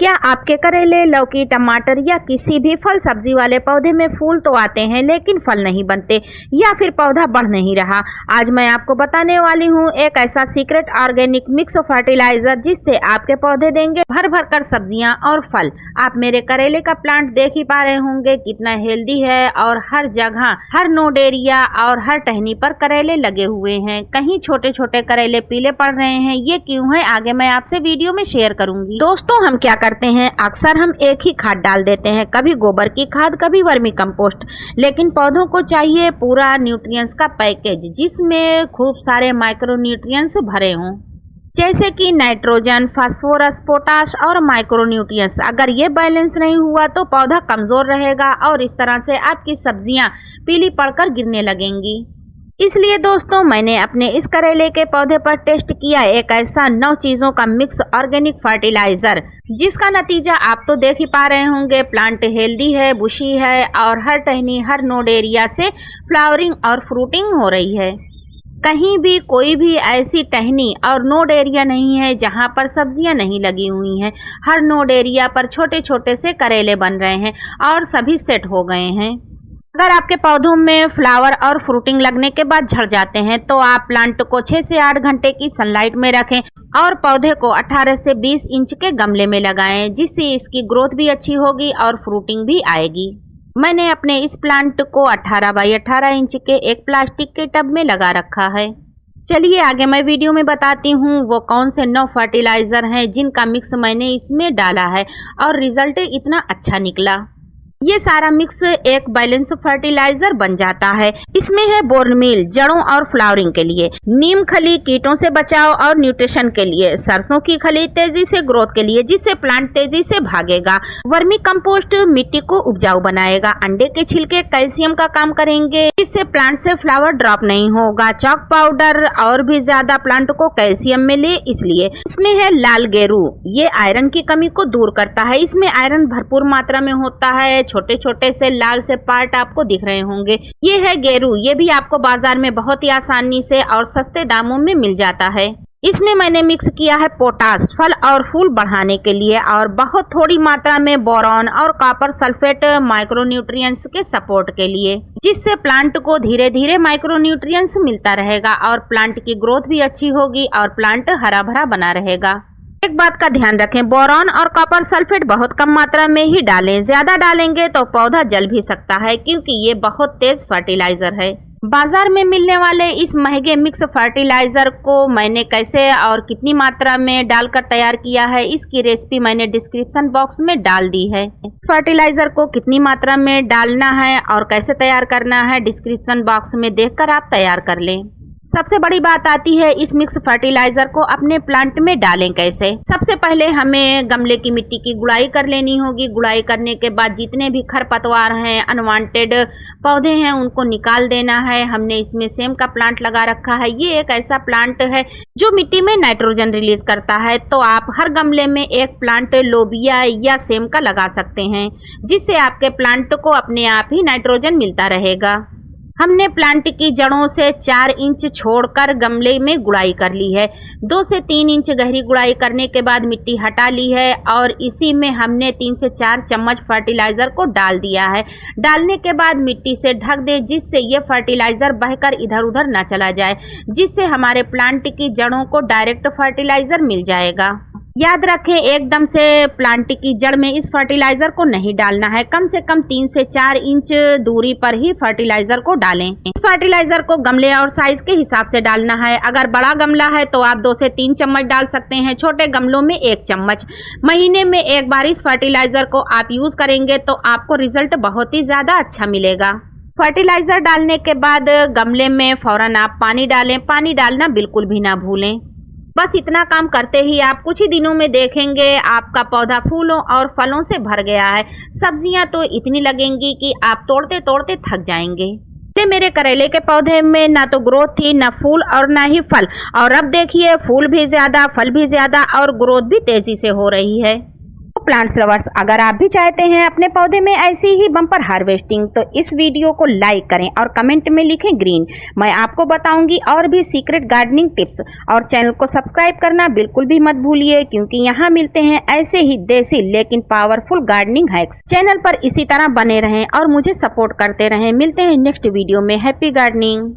क्या आपके करेले, लौकी, टमाटर या किसी भी फल सब्जी वाले पौधे में फूल तो आते हैं लेकिन फल नहीं बनते या फिर पौधा बढ़ नहीं रहा? आज मैं आपको बताने वाली हूँ एक ऐसा सीक्रेट ऑर्गेनिक मिक्स फर्टिलाइजर जिससे आपके पौधे देंगे भर भर कर सब्जियां और फल। आप मेरे करेले का प्लांट देख ही पा रहे होंगे कितना हेल्दी है और हर जगह, हर नोड एरिया और हर टहनी पर करेले लगे हुए हैं। कहीं छोटे छोटे करेले पीले पड़ रहे हैं, ये क्यों है आगे मैं आपसे वीडियो में शेयर करूंगी। दोस्तों, हम क्या करते हैं, अक्सर हम एक ही खाद डाल देते हैं, कभी गोबर की खाद, कभी वर्मी कंपोस्ट, लेकिन पौधों को चाहिए पूरा न्यूट्रिएंट्स का पैकेज जिसमें खूब सारे माइक्रो न्यूट्रिएंट्स भरे हों, जैसे कि नाइट्रोजन, फास्फोरस, पोटाश और माइक्रो न्यूट्रिएंट्स। अगर ये बैलेंस नहीं हुआ तो पौधा कमजोर रहेगा और इस तरह से आपकी सब्जियां पीली पड़कर गिरने लगेंगी। इसलिए दोस्तों, मैंने अपने इस करेले के पौधे पर टेस्ट किया एक ऐसा 9 चीज़ों का मिक्स ऑर्गेनिक फर्टिलाइजर जिसका नतीजा आप तो देख ही पा रहे होंगे। प्लांट हेल्दी है, बुशी है और हर टहनी, हर नोड एरिया से फ्लावरिंग और फ्रूटिंग हो रही है। कहीं भी कोई भी ऐसी टहनी और नोड एरिया नहीं है जहां पर सब्जियां नहीं लगी हुई हैं। हर नोड एरिया पर छोटे छोटे से करेले बन रहे हैं और सभी सेट हो गए हैं। अगर आपके पौधों में फ्लावर और फ्रूटिंग लगने के बाद झड़ जाते हैं तो आप प्लांट को 6 से 8 घंटे की सनलाइट में रखें और पौधे को 18 से 20 इंच के गमले में लगाएं, जिससे इसकी ग्रोथ भी अच्छी होगी और फ्रूटिंग भी आएगी। मैंने अपने इस प्लांट को 18 बाई 18 इंच के एक प्लास्टिक के टब में लगा रखा है। चलिए आगे मैं वीडियो में बताती हूँ वो कौन से 9 फर्टिलाइजर हैं जिनका मिक्स मैंने इसमें डाला है और रिजल्ट इतना अच्छा निकला। ये सारा मिक्स एक बैलेंस फर्टिलाइजर बन जाता है। इसमें है बोर्न मील जड़ों और फ्लावरिंग के लिए, नीम खली कीटों से बचाव और न्यूट्रिशन के लिए, सरसों की खली तेजी से ग्रोथ के लिए जिससे प्लांट तेजी से भागेगा, वर्मी कंपोस्ट मिट्टी को उपजाऊ बनाएगा, अंडे के छिलके कैल्शियम का काम करेंगे जिससे प्लांट से फ्लावर ड्रॉप नहीं होगा, चॉक पाउडर और भी ज्यादा प्लांट को कैल्शियम मिले इसलिए। इसमें है लाल गेरू, ये आयरन की कमी को दूर करता है। इसमें आयरन भरपूर मात्रा में होता है। छोटे छोटे से लाल से पार्ट आपको दिख रहे होंगे, ये है गेरू। ये भी आपको बाजार में बहुत ही आसानी से और सस्ते दामों में मिल जाता है। इसमें मैंने मिक्स किया है पोटाश फल और फूल बढ़ाने के लिए और बहुत थोड़ी मात्रा में बोरॉन और कॉपर सल्फेट माइक्रोन्यूट्रिएंट्स के सपोर्ट के लिए, जिससे प्लांट को धीरे धीरे माइक्रोन्यूट्रिएंट्स मिलता रहेगा और प्लांट की ग्रोथ भी अच्छी होगी और प्लांट हरा भरा बना रहेगा। एक बात का ध्यान रखें, बोरॉन और कॉपर सल्फेट बहुत कम मात्रा में ही डालें, ज्यादा डालेंगे तो पौधा जल भी सकता है क्योंकि ये बहुत तेज फर्टिलाइजर है। बाजार में मिलने वाले इस महंगे मिक्स फर्टिलाइजर को मैंने कैसे और कितनी मात्रा में डालकर तैयार किया है इसकी रेसिपी मैंने डिस्क्रिप्शन बॉक्स में डाल दी है। फर्टिलाइजर को कितनी मात्रा में डालना है और कैसे तैयार करना है डिस्क्रिप्शन बॉक्स में देखकर आप तैयार कर लें। सबसे बड़ी बात आती है इस मिक्स फर्टिलाइजर को अपने प्लांट में डालें कैसे। सबसे पहले हमें गमले की मिट्टी की गुड़ाई कर लेनी होगी। गुड़ाई करने के बाद जितने भी खरपतवार हैं, अनवांटेड पौधे हैं, उनको निकाल देना है। हमने इसमें सेम का प्लांट लगा रखा है। ये एक ऐसा प्लांट है जो मिट्टी में नाइट्रोजन रिलीज करता है, तो आप हर गमले में एक प्लांट लोबिया या सेम का लगा सकते हैं जिससे आपके प्लांट को अपने आप ही नाइट्रोजन मिलता रहेगा। हमने प्लांट की जड़ों से 4 इंच छोड़कर गमले में गुड़ाई कर ली है। 2 से 3 इंच गहरी गुड़ाई करने के बाद मिट्टी हटा ली है और इसी में हमने 3 से 4 चम्मच फर्टिलाइजर को डाल दिया है। डालने के बाद मिट्टी से ढक दें जिससे ये फर्टिलाइजर बहकर इधर उधर ना चला जाए, जिससे हमारे प्लांट की जड़ों को डायरेक्ट फर्टिलाइजर मिल जाएगा। याद रखें, एकदम से प्लांट की जड़ में इस फर्टिलाइजर को नहीं डालना है। कम से कम 3 से 4 इंच दूरी पर ही फर्टिलाइजर को डालें। इस फर्टिलाइजर को गमले और साइज के हिसाब से डालना है। अगर बड़ा गमला है तो आप 2 से 3 चम्मच डाल सकते हैं, छोटे गमलों में 1 चम्मच। महीने में एक बार इस फर्टिलाइजर को आप यूज करेंगे तो आपको रिजल्ट बहुत ही ज्यादा अच्छा मिलेगा। फर्टिलाइजर डालने के बाद गमले में फौरन आप पानी डालें। पानी डालना बिल्कुल भी ना भूलें। बस इतना काम करते ही आप कुछ ही दिनों में देखेंगे आपका पौधा फूलों और फलों से भर गया है। सब्जियां तो इतनी लगेंगी कि आप तोड़ते तोड़ते थक जाएंगे। मेरे करेले के पौधे में ना तो ग्रोथ थी, ना फूल और ना ही फल, और अब देखिए फूल भी ज्यादा, फल भी ज्यादा और ग्रोथ भी तेजी से हो रही है। प्लांट्स लवर्स, अगर आप भी चाहते हैं अपने पौधे में ऐसी ही बम्पर हार्वेस्टिंग तो इस वीडियो को लाइक करें और कमेंट में लिखें ग्रीन। मैं आपको बताऊंगी और भी सीक्रेट गार्डनिंग टिप्स, और चैनल को सब्सक्राइब करना बिल्कुल भी मत भूलिए क्योंकि यहाँ मिलते हैं ऐसे ही देसी लेकिन पावरफुल गार्डनिंग हैक्स। चैनल पर इसी तरह बने रहें और मुझे सपोर्ट करते रहें। मिलते हैं नेक्स्ट वीडियो में। Happy gardening.